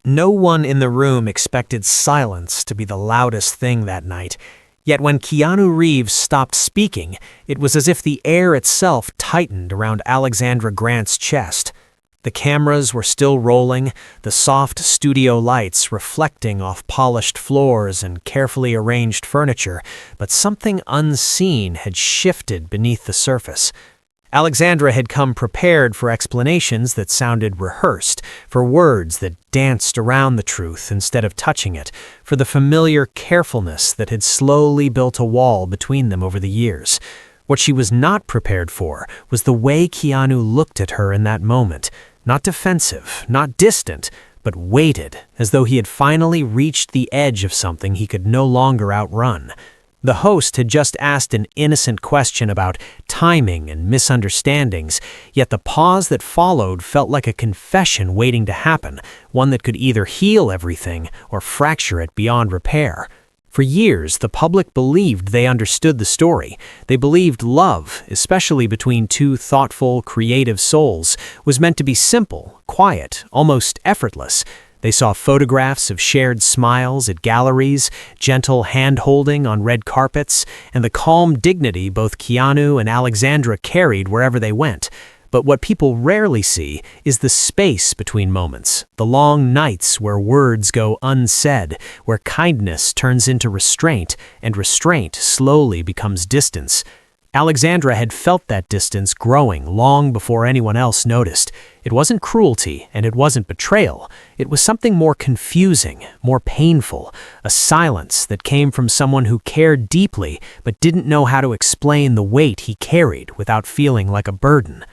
No one in the room expected silence to be the loudest thing that night. Yet when Keanu Reeves stopped speaking, it was as if the air itself tightened around Alexandra Grant's chest. The cameras were still rolling, the soft studio lights reflecting off polished floors and carefully arranged furniture, but something unseen had shifted beneath the surface. Alexandra had come prepared for explanations that sounded rehearsed, for words that danced around the truth instead of touching it, for the familiar carefulness that had slowly built a wall between them over the years. What she was not prepared for was the way Keanu looked at her in that moment, not defensive, not distant, but weighted, as though he had finally reached the edge of something he could no longer outrun. The host had just asked an innocent question about timing and misunderstandings, yet the pause that followed felt like a confession waiting to happen, one that could either heal everything or fracture it beyond repair. For years, the public believed they understood the story. They believed love, especially between two thoughtful, creative souls, was meant to be simple, quiet, almost effortless. They saw photographs of shared smiles at galleries, gentle hand-holding on red carpets, and the calm dignity both Keanu and Alexandra carried wherever they went. But what people rarely see is the space between moments, the long nights where words go unsaid, where kindness turns into restraint, and restraint slowly becomes distance. Alexandra had felt that distance growing long before anyone else noticed. It wasn't cruelty, and it wasn't betrayal. It was something more confusing, more painful, a silence that came from someone who cared deeply but didn't know how to explain the weight he carried without feeling like a burden.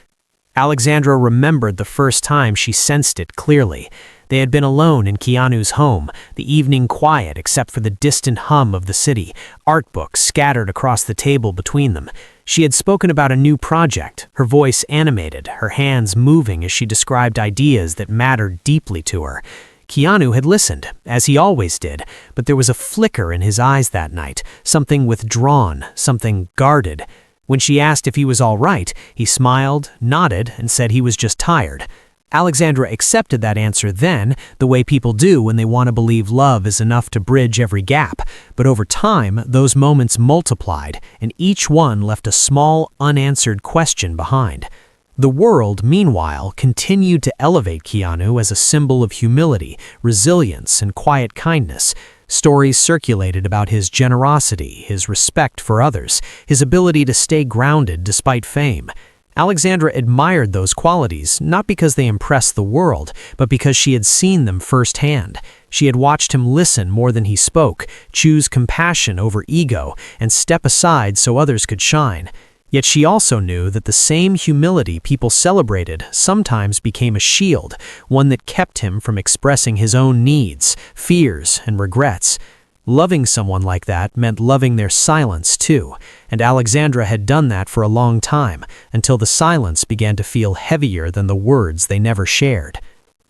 Alexandra remembered the first time she sensed it clearly. They had been alone in Keanu's home, the evening quiet except for the distant hum of the city, art books scattered across the table between them. She had spoken about a new project, her voice animated, her hands moving as she described ideas that mattered deeply to her. Keanu had listened, as he always did, but there was a flicker in his eyes that night, something withdrawn, something guarded. When she asked if he was all right, he smiled, nodded, and said he was just tired. Alexandra accepted that answer then, the way people do when they want to believe love is enough to bridge every gap. But over time, those moments multiplied, and each one left a small, unanswered question behind. The world, meanwhile, continued to elevate Keanu as a symbol of humility, resilience, and quiet kindness. Stories circulated about his generosity, his respect for others, his ability to stay grounded despite fame. Alexandra admired those qualities, not because they impressed the world, but because she had seen them firsthand. She had watched him listen more than he spoke, choose compassion over ego, and step aside so others could shine. Yet she also knew that the same humility people celebrated sometimes became a shield, one that kept him from expressing his own needs, fears, and regrets. Loving someone like that meant loving their silence too, and Alexandra had done that for a long time, until the silence began to feel heavier than the words they never shared.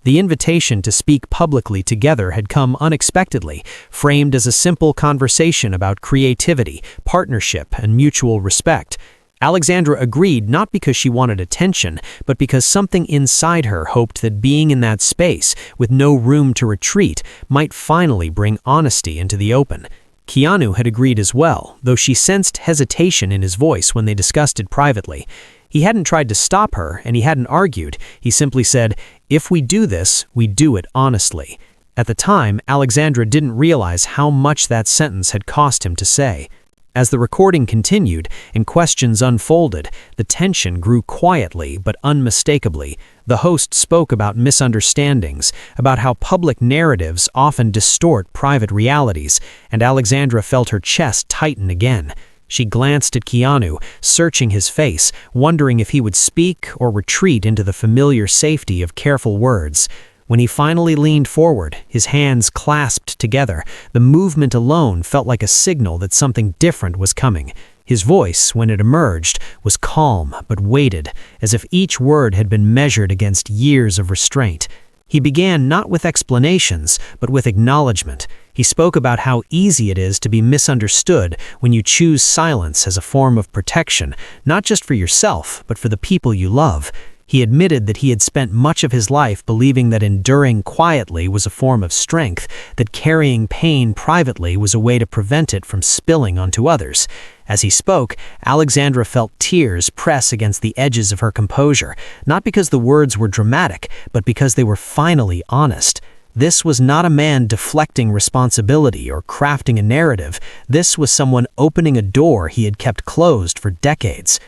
The invitation to speak publicly together had come unexpectedly, framed as a simple conversation about creativity, partnership, and mutual respect. Alexandra agreed not because she wanted attention, but because something inside her hoped that being in that space, with no room to retreat, might finally bring honesty into the open. Keanu had agreed as well, though she sensed hesitation in his voice when they discussed it privately. He hadn't tried to stop her, and he hadn't argued. He simply said, "If we do this, we do it honestly." At the time, Alexandra didn't realize how much that sentence had cost him to say. As the recording continued and questions unfolded, the tension grew quietly but unmistakably. The host spoke about misunderstandings, about how public narratives often distort private realities, and Alexandra felt her chest tighten again. She glanced at Keanu, searching his face, wondering if he would speak or retreat into the familiar safety of careful words. When he finally leaned forward, his hands clasped together, the movement alone felt like a signal that something different was coming. His voice, when it emerged, was calm but weighted, as if each word had been measured against years of restraint. He began not with explanations, but with acknowledgement. He spoke about how easy it is to be misunderstood when you choose silence as a form of protection, not just for yourself, but for the people you love. He admitted that he had spent much of his life believing that enduring quietly was a form of strength, that carrying pain privately was a way to prevent it from spilling onto others. As he spoke, Alexandra felt tears press against the edges of her composure, not because the words were dramatic, but because they were finally honest. This was not a man deflecting responsibility or crafting a narrative. This was someone opening a door he had kept closed for decades.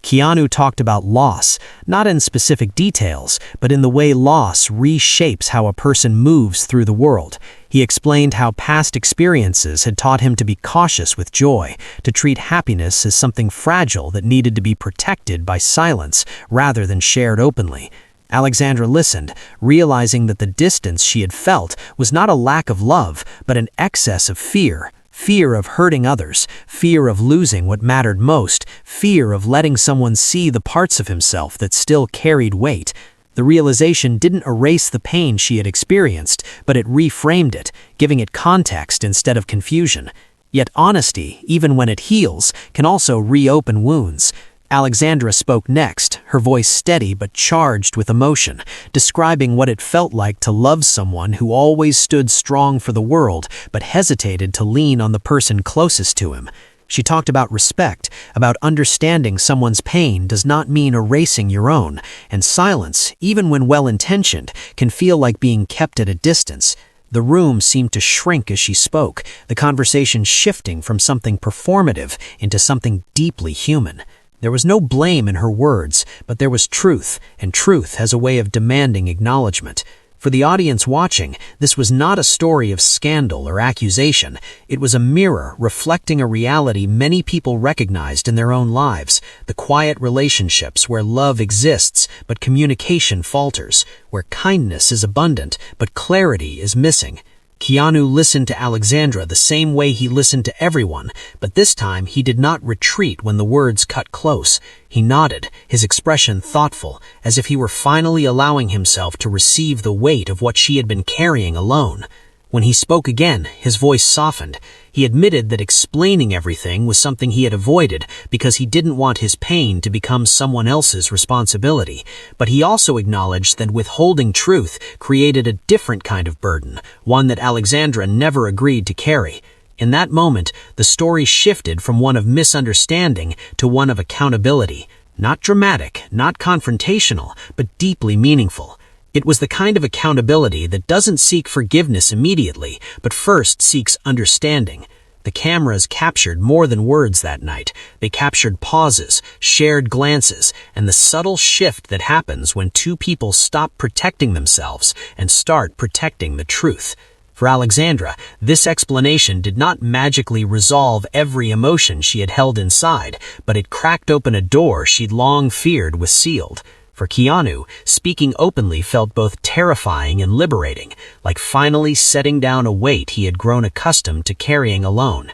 Keanu talked about loss, not in specific details, but in the way loss reshapes how a person moves through the world. He explained how past experiences had taught him to be cautious with joy, to treat happiness as something fragile that needed to be protected by silence rather than shared openly. Alexandra listened, realizing that the distance she had felt was not a lack of love, but an excess of fear. Fear of hurting others, fear of losing what mattered most, fear of letting someone see the parts of himself that still carried weight. The realization didn't erase the pain she had experienced, but it reframed it, giving it context instead of confusion. Yet honesty, even when it heals, can also reopen wounds. Alexandra spoke next, her voice steady but charged with emotion, describing what it felt like to love someone who always stood strong for the world but hesitated to lean on the person closest to him. She talked about respect, about understanding someone's pain does not mean erasing your own, and silence, even when well-intentioned, can feel like being kept at a distance. The room seemed to shrink as she spoke, the conversation shifting from something performative into something deeply human. There was no blame in her words, but there was truth, and truth has a way of demanding acknowledgement. For the audience watching, this was not a story of scandal or accusation. It was a mirror reflecting a reality many people recognized in their own lives, the quiet relationships where love exists but communication falters, where kindness is abundant but clarity is missing. Keanu listened to Alexandra the same way he listened to everyone, but this time he did not retreat when the words cut close. He nodded, his expression thoughtful, as if he were finally allowing himself to receive the weight of what she had been carrying alone. When he spoke again, his voice softened. He admitted that explaining everything was something he had avoided because he didn't want his pain to become someone else's responsibility. But he also acknowledged that withholding truth created a different kind of burden, one that Alexandra never agreed to carry. In that moment, the story shifted from one of misunderstanding to one of accountability. Not dramatic, not confrontational, but deeply meaningful. It was the kind of accountability that doesn't seek forgiveness immediately, but first seeks understanding. The cameras captured more than words that night. They captured pauses, shared glances, and the subtle shift that happens when two people stop protecting themselves and start protecting the truth. For Alexandra, this explanation did not magically resolve every emotion she had held inside, but it cracked open a door she'd long feared was sealed. For Keanu, speaking openly felt both terrifying and liberating, like finally setting down a weight he had grown accustomed to carrying alone.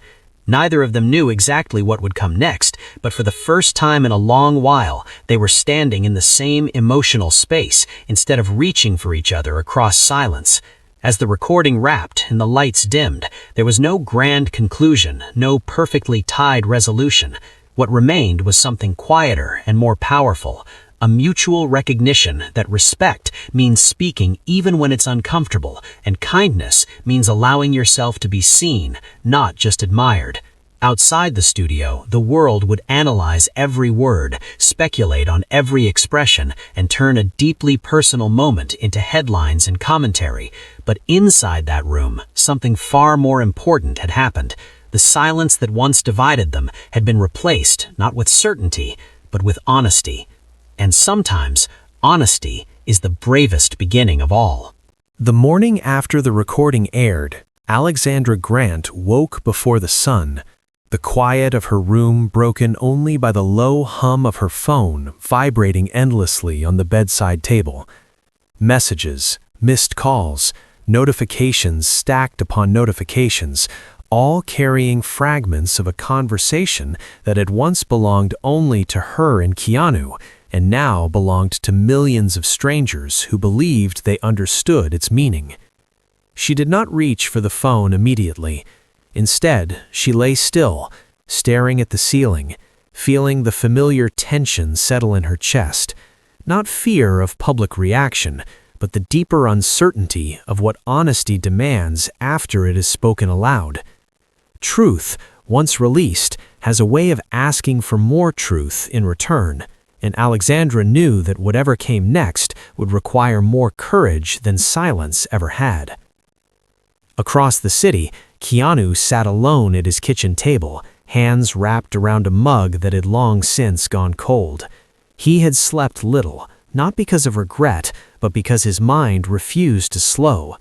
Neither of them knew exactly what would come next, but for the first time in a long while, they were standing in the same emotional space instead of reaching for each other across silence. As the recording wrapped and the lights dimmed, there was no grand conclusion, no perfectly tied resolution. What remained was something quieter and more powerful. A mutual recognition that respect means speaking even when it's uncomfortable, and kindness means allowing yourself to be seen, not just admired. Outside the studio, the world would analyze every word, speculate on every expression, and turn a deeply personal moment into headlines and commentary. But inside that room, something far more important had happened. The silence that once divided them had been replaced, not with certainty, but with honesty. And sometimes, honesty is the bravest beginning of all. The morning after the recording aired, Alexandra Grant woke before the sun, the quiet of her room broken only by the low hum of her phone vibrating endlessly on the bedside table. Messages, missed calls, notifications stacked upon notifications, all carrying fragments of a conversation that had once belonged only to her and Keanu, and now belonged to millions of strangers who believed they understood its meaning. She did not reach for the phone immediately. Instead, she lay still, staring at the ceiling, feeling the familiar tension settle in her chest. Not fear of public reaction, but the deeper uncertainty of what honesty demands after it is spoken aloud. Truth, once released, has a way of asking for more truth in return, and Alexandra knew that whatever came next would require more courage than silence ever had. Across the city, Keanu sat alone at his kitchen table, hands wrapped around a mug that had long since gone cold. He had slept little, not because of regret, but because his mind refused to slow.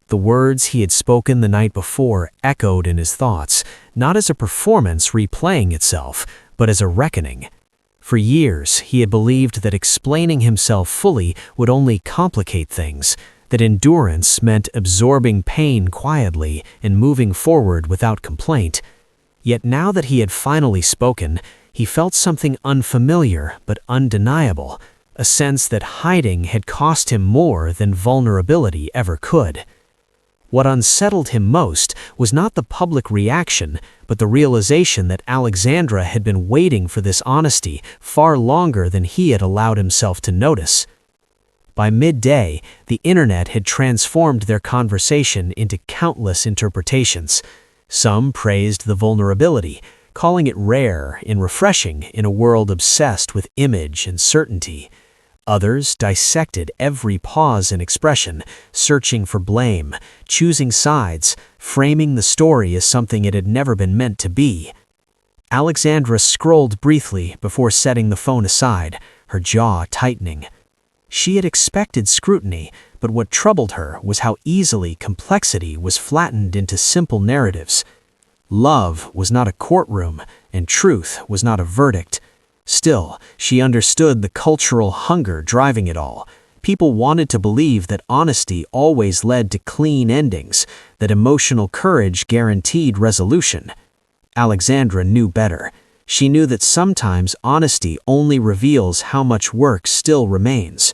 The words he had spoken the night before echoed in his thoughts, not as a performance replaying itself, but as a reckoning. For years, he had believed that explaining himself fully would only complicate things, that endurance meant absorbing pain quietly and moving forward without complaint. Yet now that he had finally spoken, he felt something unfamiliar but undeniable, a sense that hiding had cost him more than vulnerability ever could. What unsettled him most was not the public reaction, but the realization that Alexandra had been waiting for this honesty far longer than he had allowed himself to notice. By midday, the internet had transformed their conversation into countless interpretations. Some praised the vulnerability, calling it rare and refreshing in a world obsessed with image and certainty. Others dissected every pause and expression, searching for blame, choosing sides, framing the story as something it had never been meant to be. Alexandra scrolled briefly before setting the phone aside, her jaw tightening. She had expected scrutiny, but what troubled her was how easily complexity was flattened into simple narratives. Love was not a courtroom, and truth was not a verdict. Still, she understood the cultural hunger driving it all. People wanted to believe that honesty always led to clean endings, that emotional courage guaranteed resolution. Alexandra knew better. She knew that sometimes honesty only reveals how much work still remains.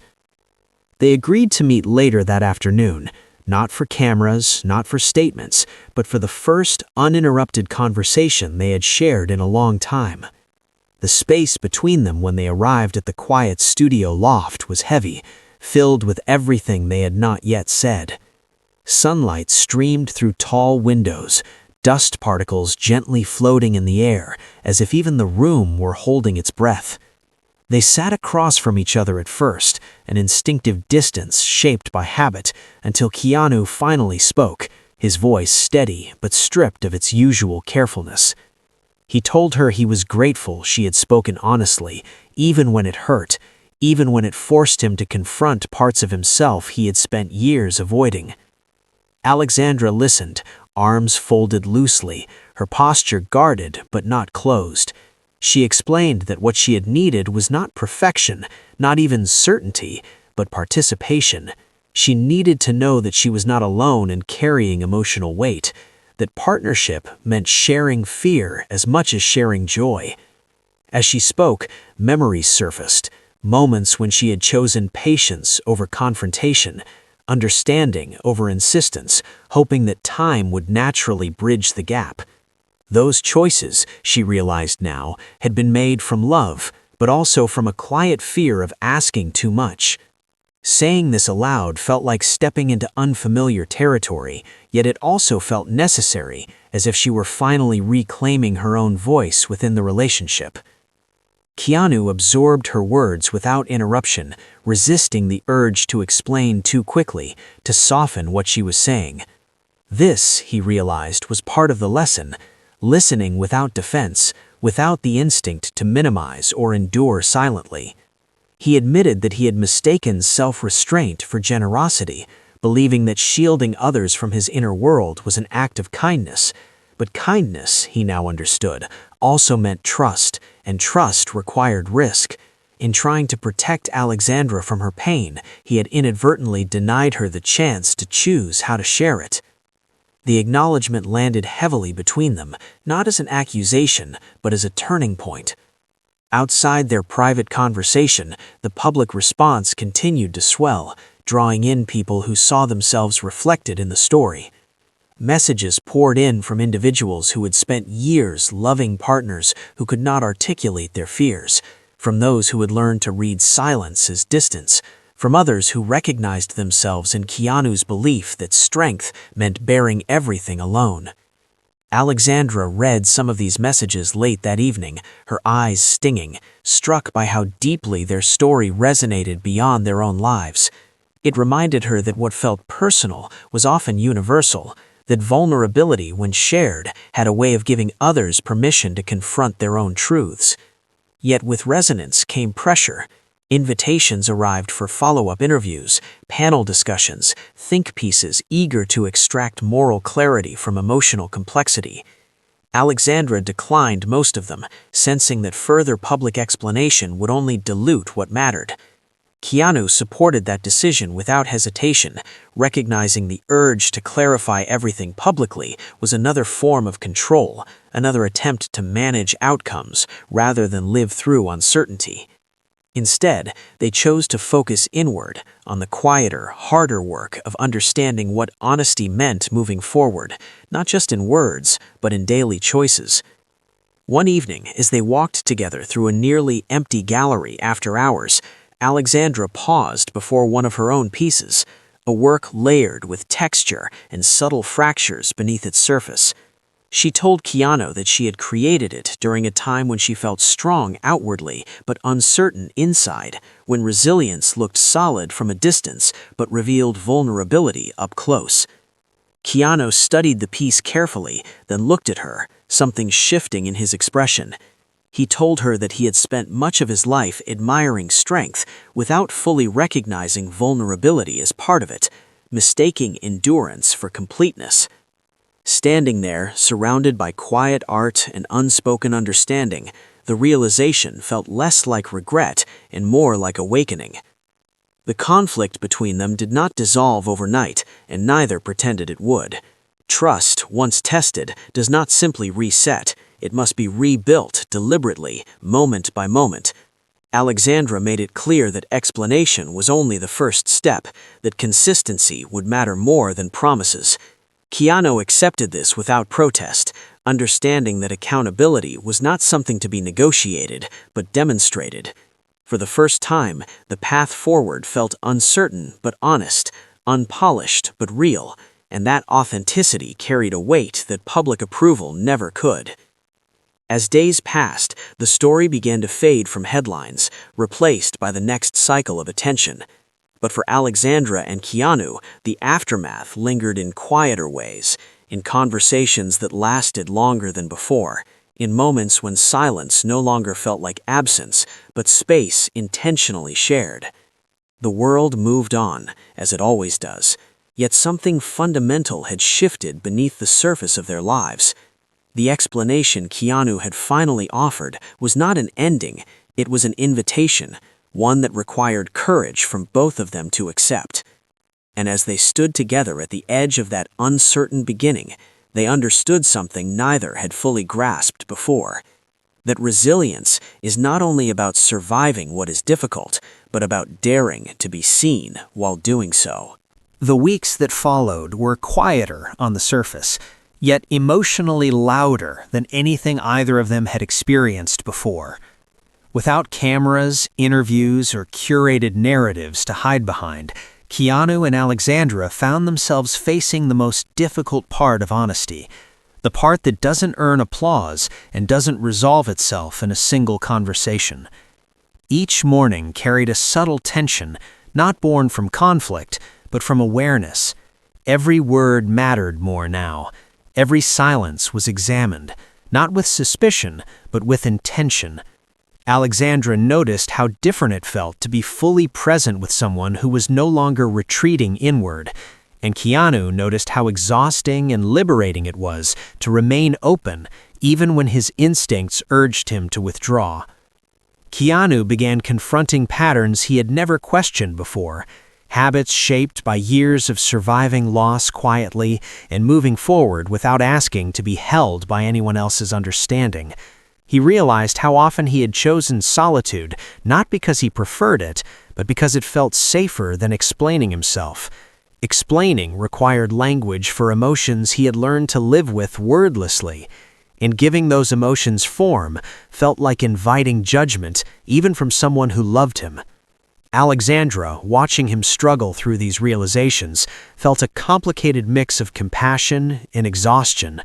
They agreed to meet later that afternoon, not for cameras, not for statements, but for the first uninterrupted conversation they had shared in a long time. The space between them when they arrived at the quiet studio loft was heavy, filled with everything they had not yet said. Sunlight streamed through tall windows, dust particles gently floating in the air, as if even the room were holding its breath. They sat across from each other at first, an instinctive distance shaped by habit, until Keanu finally spoke, his voice steady but stripped of its usual carefulness. He told her he was grateful she had spoken honestly, even when it hurt, even when it forced him to confront parts of himself he had spent years avoiding. Alexandra listened, arms folded loosely, her posture guarded but not closed. She explained that what she had needed was not perfection, not even certainty, but participation. She needed to know that she was not alone in carrying emotional weight, that partnership meant sharing fear as much as sharing joy. As she spoke, memories surfaced, moments when she had chosen patience over confrontation, understanding over insistence, hoping that time would naturally bridge the gap. Those choices, she realized now, had been made from love, but also from a quiet fear of asking too much. Saying this aloud felt like stepping into unfamiliar territory, yet it also felt necessary, as if she were finally reclaiming her own voice within the relationship. Keanu absorbed her words without interruption, resisting the urge to explain too quickly, to soften what she was saying. This, he realized, was part of the lesson, listening without defense, without the instinct to minimize or endure silently. He admitted that he had mistaken self-restraint for generosity, believing that shielding others from his inner world was an act of kindness. But kindness, he now understood, also meant trust, and trust required risk. In trying to protect Alexandra from her pain, he had inadvertently denied her the chance to choose how to share it. The acknowledgement landed heavily between them, not as an accusation, but as a turning point. Outside their private conversation, the public response continued to swell, drawing in people who saw themselves reflected in the story. Messages poured in from individuals who had spent years loving partners who could not articulate their fears, from those who had learned to read silence as distance, from others who recognized themselves in Keanu's belief that strength meant bearing everything alone. Alexandra read some of these messages late that evening, her eyes stinging, struck by how deeply their story resonated beyond their own lives. It reminded her that what felt personal was often universal, that vulnerability, when shared, had a way of giving others permission to confront their own truths. Yet with resonance came pressure. Invitations arrived for follow-up interviews, panel discussions, think pieces eager to extract moral clarity from emotional complexity. Alexandra declined most of them, sensing that further public explanation would only dilute what mattered. Keanu supported that decision without hesitation, recognizing the urge to clarify everything publicly was another form of control, another attempt to manage outcomes rather than live through uncertainty. Instead, they chose to focus inward on the quieter, harder work of understanding what honesty meant moving forward, not just in words, but in daily choices. One evening, as they walked together through a nearly empty gallery after hours, Alexandra paused before one of her own pieces, a work layered with texture and subtle fractures beneath its surface. She told Keanu that she had created it during a time when she felt strong outwardly but uncertain inside, when resilience looked solid from a distance but revealed vulnerability up close. Keanu studied the piece carefully, then looked at her, something shifting in his expression. He told her that he had spent much of his life admiring strength without fully recognizing vulnerability as part of it, mistaking endurance for completeness. Standing there, surrounded by quiet art and unspoken understanding, the realization felt less like regret and more like awakening. The conflict between them did not dissolve overnight, and neither pretended it would. Trust, once tested, does not simply reset. It must be rebuilt deliberately, moment by moment. Alexandra made it clear that explanation was only the first step, that consistency would matter more than promises. Keanu accepted this without protest, understanding that accountability was not something to be negotiated, but demonstrated. For the first time, the path forward felt uncertain but honest, unpolished but real, and that authenticity carried a weight that public approval never could. As days passed, the story began to fade from headlines, replaced by the next cycle of attention. But for Alexandra and Keanu, the aftermath lingered in quieter ways, in conversations that lasted longer than before, in moments when silence no longer felt like absence, but space intentionally shared. The world moved on, as it always does, yet something fundamental had shifted beneath the surface of their lives. The explanation Keanu had finally offered was not an ending, it was an invitation, one that required courage from both of them to accept. And as they stood together at the edge of that uncertain beginning, they understood something neither had fully grasped before. That resilience is not only about surviving what is difficult, but about daring to be seen while doing so. The weeks that followed were quieter on the surface, yet emotionally louder than anything either of them had experienced before. Without cameras, interviews, or curated narratives to hide behind, Keanu and Alexandra found themselves facing the most difficult part of honesty, the part that doesn't earn applause and doesn't resolve itself in a single conversation. Each morning carried a subtle tension, not born from conflict, but from awareness. Every word mattered more now. Every silence was examined, not with suspicion, but with intention. Alexandra noticed how different it felt to be fully present with someone who was no longer retreating inward, and Keanu noticed how exhausting and liberating it was to remain open even when his instincts urged him to withdraw. Keanu began confronting patterns he had never questioned before, habits shaped by years of surviving loss quietly and moving forward without asking to be held by anyone else's understanding. He realized how often he had chosen solitude, not because he preferred it, but because it felt safer than explaining himself. Explaining required language for emotions he had learned to live with wordlessly. and giving those emotions form felt like inviting judgment, even from someone who loved him. Alexandra, watching him struggle through these realizations, felt a complicated mix of compassion and exhaustion.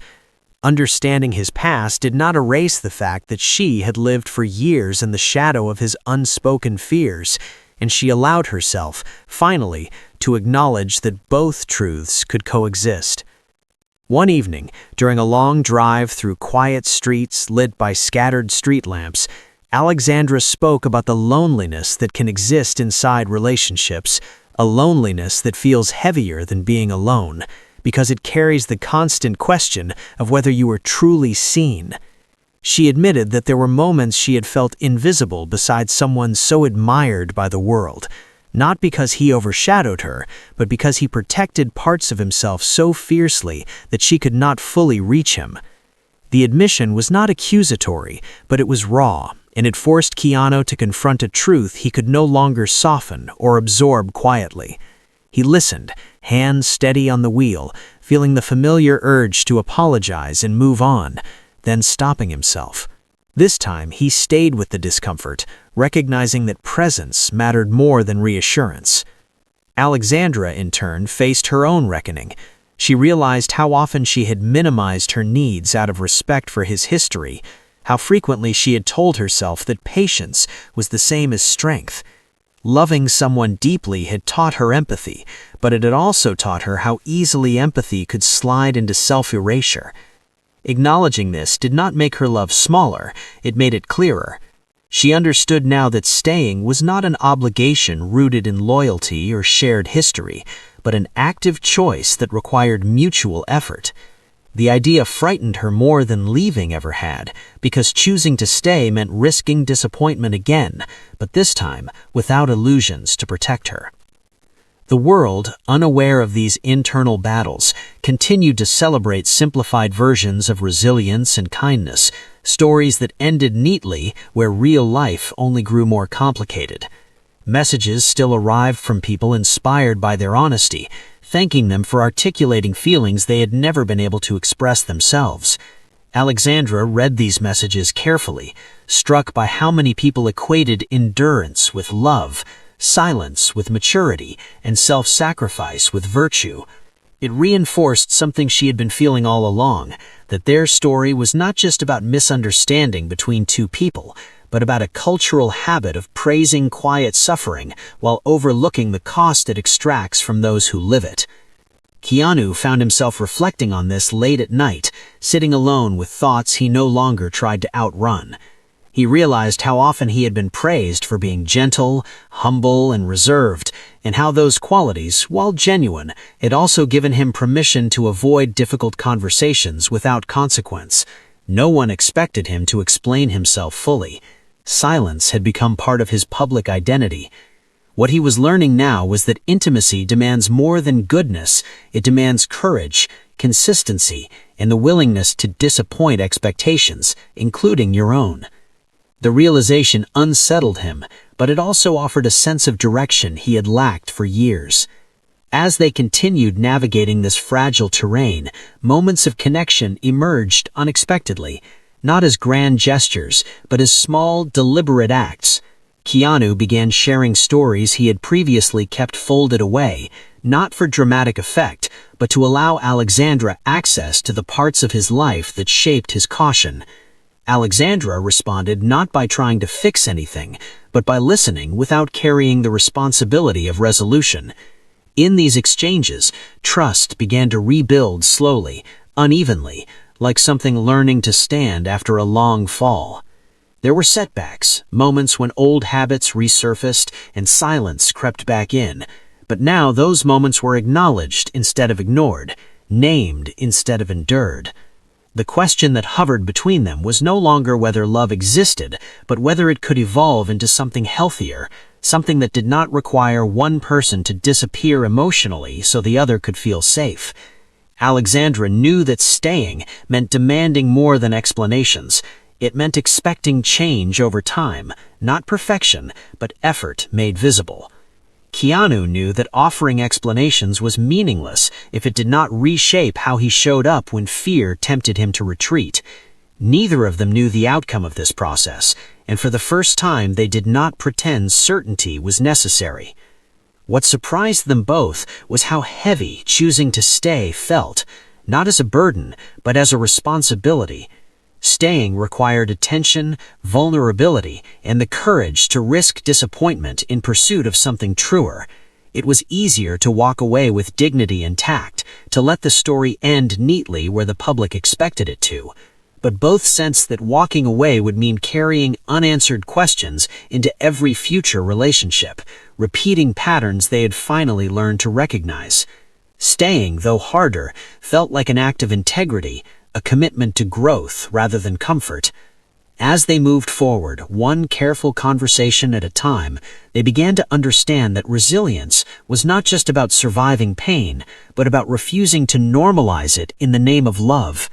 Understanding his past did not erase the fact that she had lived for years in the shadow of his unspoken fears, and she allowed herself, finally, to acknowledge that both truths could coexist. One evening, during a long drive through quiet streets lit by scattered street lamps, Alexandra spoke about the loneliness that can exist inside relationships, a loneliness that feels heavier than being alone, because it carries the constant question of whether you are truly seen. She admitted that there were moments she had felt invisible beside someone so admired by the world, not because he overshadowed her, but because he protected parts of himself so fiercely that she could not fully reach him. The admission was not accusatory, but it was raw, and it forced Keanu to confront a truth he could no longer soften or absorb quietly. He listened, hands steady on the wheel, feeling the familiar urge to apologize and move on, then stopping himself. This time, he stayed with the discomfort, recognizing that presence mattered more than reassurance. Alexandra, in turn, faced her own reckoning. She realized how often she had minimized her needs out of respect for his history, how frequently she had told herself that patience was the same as strength. Loving someone deeply had taught her empathy, but it had also taught her how easily empathy could slide into self-erasure. Acknowledging this did not make her love smaller, it made it clearer. She understood now that staying was not an obligation rooted in loyalty or shared history, but an active choice that required mutual effort. The idea frightened her more than leaving ever had, because choosing to stay meant risking disappointment again, but this time without illusions to protect her. The world, unaware of these internal battles, continued to celebrate simplified versions of resilience and kindness, stories that ended neatly where real life only grew more complicated. Messages still arrived from people inspired by their honesty, thanking them for articulating feelings they had never been able to express themselves. Alexandra read these messages carefully, struck by how many people equated endurance with love, silence with maturity, and self-sacrifice with virtue. It reinforced something she had been feeling all along, that their story was not just about misunderstanding between two people, but about a cultural habit of praising quiet suffering while overlooking the cost it extracts from those who live it. Keanu found himself reflecting on this late at night, sitting alone with thoughts he no longer tried to outrun. He realized how often he had been praised for being gentle, humble, and reserved, and how those qualities, while genuine, had also given him permission to avoid difficult conversations without consequence. No one expected him to explain himself fully. Silence had become part of his public identity. What he was learning now was that intimacy demands more than goodness. It demands courage, consistency, and the willingness to disappoint expectations, including your own. The realization unsettled him, but it also offered a sense of direction he had lacked for years. As they continued navigating this fragile terrain, moments of connection emerged unexpectedly, not as grand gestures, but as small, deliberate acts. Keanu began sharing stories he had previously kept folded away, not for dramatic effect, but to allow Alexandra access to the parts of his life that shaped his caution. Alexandra responded not by trying to fix anything, but by listening without carrying the responsibility of resolution. In these exchanges, trust began to rebuild slowly, unevenly, like something learning to stand after a long fall. There were setbacks, moments when old habits resurfaced and silence crept back in, but now those moments were acknowledged instead of ignored, named instead of endured. The question that hovered between them was no longer whether love existed, but whether it could evolve into something healthier, something that did not require one person to disappear emotionally so the other could feel safe. Alexandra knew that staying meant demanding more than explanations. It meant expecting change over time, not perfection, but effort made visible. Keanu knew that offering explanations was meaningless if it did not reshape how he showed up when fear tempted him to retreat. Neither of them knew the outcome of this process, and for the first time they did not pretend certainty was necessary. What surprised them both was how heavy choosing to stay felt, not as a burden, but as a responsibility. Staying required attention, vulnerability, and the courage to risk disappointment in pursuit of something truer. It was easier to walk away with dignity and tact, to let the story end neatly where the public expected it to. But both sensed that walking away would mean carrying unanswered questions into every future relationship, repeating patterns they had finally learned to recognize. Staying, though harder, felt like an act of integrity, a commitment to growth rather than comfort. As they moved forward, one careful conversation at a time, they began to understand that resilience was not just about surviving pain, but about refusing to normalize it in the name of love.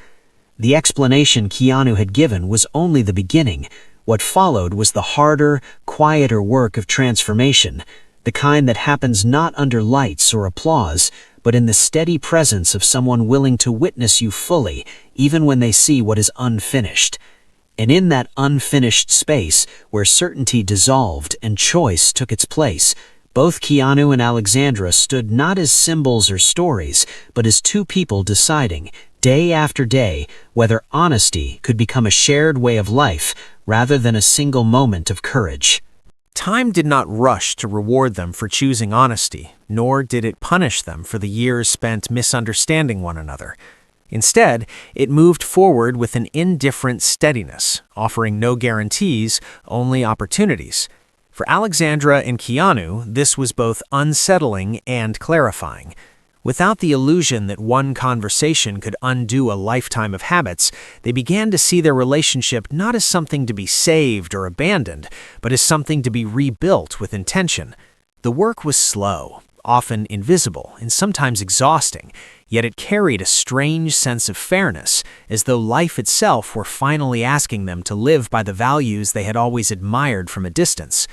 The explanation Keanu had given was only the beginning. What followed was the harder, quieter work of transformation, the kind that happens not under lights or applause, but in the steady presence of someone willing to witness you fully, even when they see what is unfinished. And in that unfinished space, where certainty dissolved and choice took its place, both Keanu and Alexandra stood not as symbols or stories, but as two people deciding, day after day, whether honesty could become a shared way of life rather than a single moment of courage. Time did not rush to reward them for choosing honesty, nor did it punish them for the years spent misunderstanding one another. Instead, it moved forward with an indifferent steadiness, offering no guarantees, only opportunities. For Alexandra and Keanu, this was both unsettling and clarifying. Without the illusion that one conversation could undo a lifetime of habits, they began to see their relationship not as something to be saved or abandoned, but as something to be rebuilt with intention. The work was slow, often invisible, and sometimes exhausting, yet it carried a strange sense of fairness, as though life itself were finally asking them to live by the values they had always admired from a distance.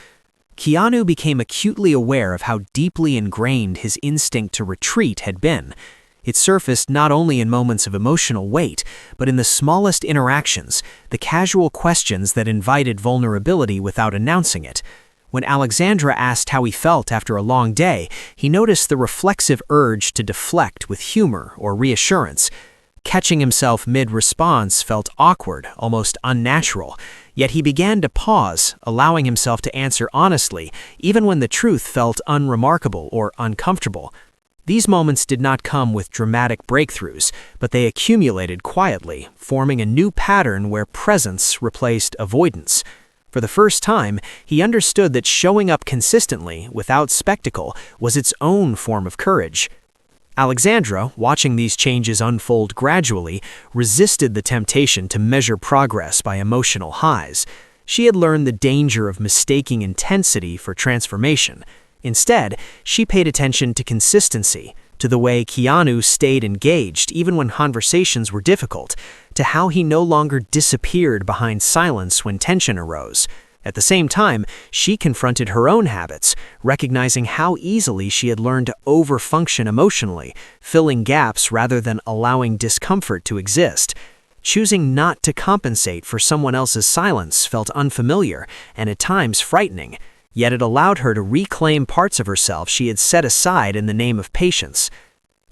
Keanu became acutely aware of how deeply ingrained his instinct to retreat had been. It surfaced not only in moments of emotional weight, but in the smallest interactions, the casual questions that invited vulnerability without announcing it. When Alexandra asked how he felt after a long day, he noticed the reflexive urge to deflect with humor or reassurance. Catching himself mid-response felt awkward, almost unnatural, yet he began to pause, allowing himself to answer honestly, even when the truth felt unremarkable or uncomfortable. These moments did not come with dramatic breakthroughs, but they accumulated quietly, forming a new pattern where presence replaced avoidance. For the first time, he understood that showing up consistently, without spectacle, was its own form of courage. Alexandra, watching these changes unfold gradually, resisted the temptation to measure progress by emotional highs. She had learned the danger of mistaking intensity for transformation. Instead, she paid attention to consistency, to the way Keanu stayed engaged even when conversations were difficult, to how he no longer disappeared behind silence when tension arose. At the same time, she confronted her own habits, recognizing how easily she had learned to overfunction emotionally, filling gaps rather than allowing discomfort to exist. Choosing not to compensate for someone else's silence felt unfamiliar and at times frightening, yet it allowed her to reclaim parts of herself she had set aside in the name of patience.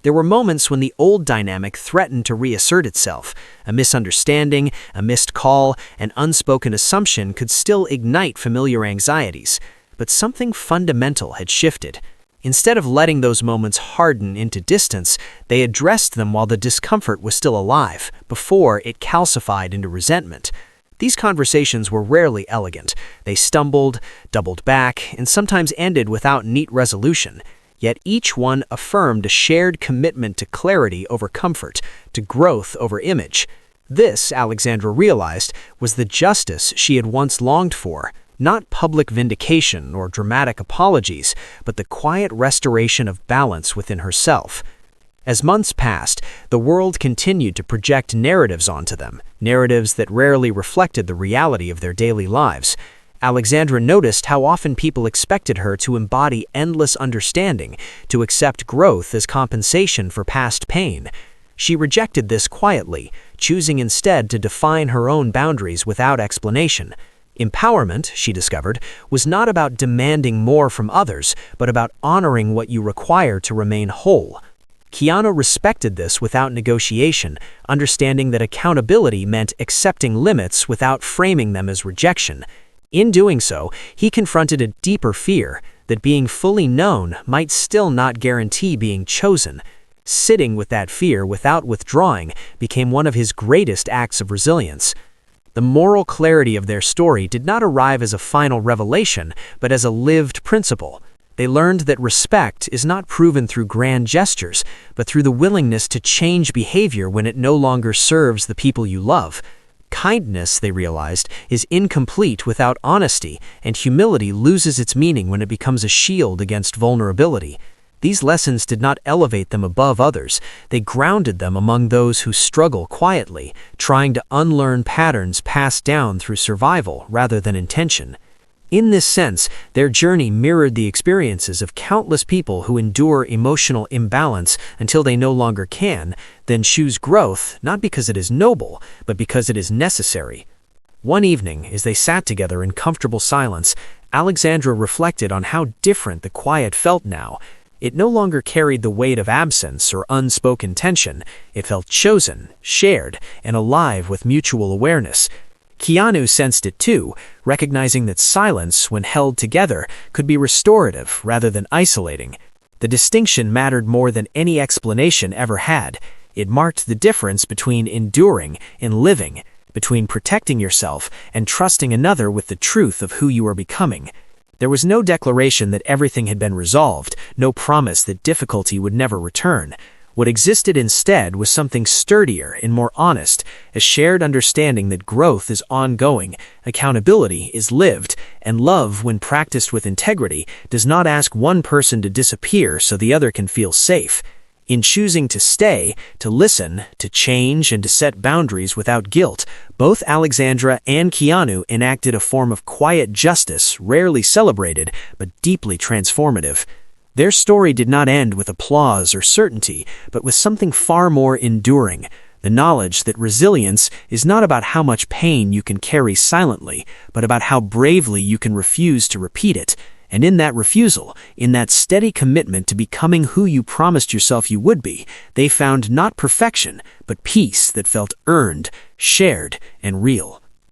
There were moments when the old dynamic threatened to reassert itself. A misunderstanding, a missed call, an unspoken assumption could still ignite familiar anxieties. But something fundamental had shifted. Instead of letting those moments harden into distance, they addressed them while the discomfort was still alive, before it calcified into resentment. These conversations were rarely elegant. They stumbled, doubled back, and sometimes ended without neat resolution. Yet each one affirmed a shared commitment to clarity over comfort, to growth over image. This, Alexandra realized, was the justice she had once longed for, not public vindication or dramatic apologies, but the quiet restoration of balance within herself. As months passed, the world continued to project narratives onto them, narratives that rarely reflected the reality of their daily lives. Alexandra noticed how often people expected her to embody endless understanding, to accept growth as compensation for past pain. She rejected this quietly, choosing instead to define her own boundaries without explanation. Empowerment, she discovered, was not about demanding more from others, but about honoring what you require to remain whole. Keanu respected this without negotiation, understanding that accountability meant accepting limits without framing them as rejection. In doing so, he confronted a deeper fear, that being fully known might still not guarantee being chosen. Sitting with that fear without withdrawing became one of his greatest acts of resilience. The moral clarity of their story did not arrive as a final revelation, but as a lived principle. They learned that respect is not proven through grand gestures, but through the willingness to change behavior when it no longer serves the people you love. Kindness, they realized, is incomplete without honesty, and humility loses its meaning when it becomes a shield against vulnerability. These lessons did not elevate them above others, they grounded them among those who struggle quietly, trying to unlearn patterns passed down through survival rather than intention. In this sense, their journey mirrored the experiences of countless people who endure emotional imbalance until they no longer can, then choose growth not because it is noble, but because it is necessary. One evening, as they sat together in comfortable silence, Alexandra reflected on how different the quiet felt now. It no longer carried the weight of absence or unspoken tension. It felt chosen, shared, and alive with mutual awareness. Keanu sensed it too, recognizing that silence, when held together, could be restorative rather than isolating. The distinction mattered more than any explanation ever had. It marked the difference between enduring and living, between protecting yourself and trusting another with the truth of who you are becoming. There was no declaration that everything had been resolved, no promise that difficulty would never return. What existed instead was something sturdier and more honest, a shared understanding that growth is ongoing, accountability is lived, and love, when practiced with integrity, does not ask one person to disappear so the other can feel safe. In choosing to stay, to listen, to change, and to set boundaries without guilt, both Alexandra and Keanu enacted a form of quiet justice rarely celebrated, but deeply transformative. Their story did not end with applause or certainty, but with something far more enduring, the knowledge that resilience is not about how much pain you can carry silently, but about how bravely you can refuse to repeat it. And in that refusal, in that steady commitment to becoming who you promised yourself you would be, they found not perfection, but peace that felt earned, shared, and real.